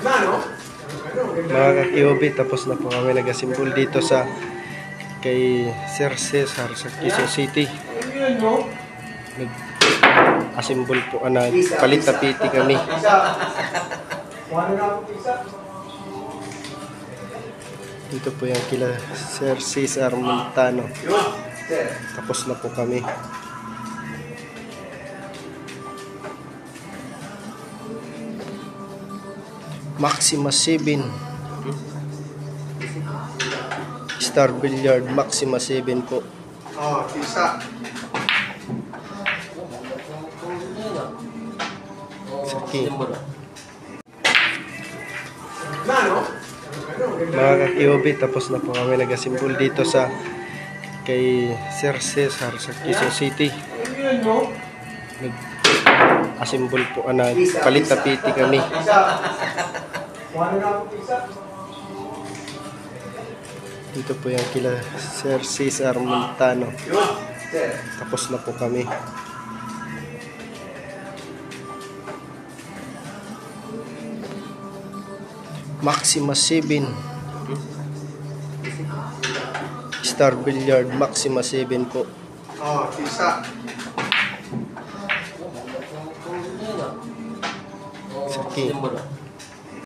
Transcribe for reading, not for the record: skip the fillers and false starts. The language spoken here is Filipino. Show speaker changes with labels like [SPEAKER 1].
[SPEAKER 1] Mga ka-QB, tapos na po kami nag-assemble dito sa kay Sir Cesar sa Quezon City. Nag-assemble po, palit tapiti kami. Dito po yung kila Sir Cesar Montano. Tapos na po kami. Maxima 7 Star Billiard Maxima 7 po.
[SPEAKER 2] Isa.
[SPEAKER 1] Saki. Mga ka-QB, tapos na po kami nag-assemble dito sa kay Sir Cesar sa Quezon City. Nag-assemble po, palit tapiti kami. Dito po yung kila Sir Cesar Montano. Tapos na po kami. Maxima 7 Star Billiard Maxima 7 po.
[SPEAKER 2] Isa.
[SPEAKER 1] Saki.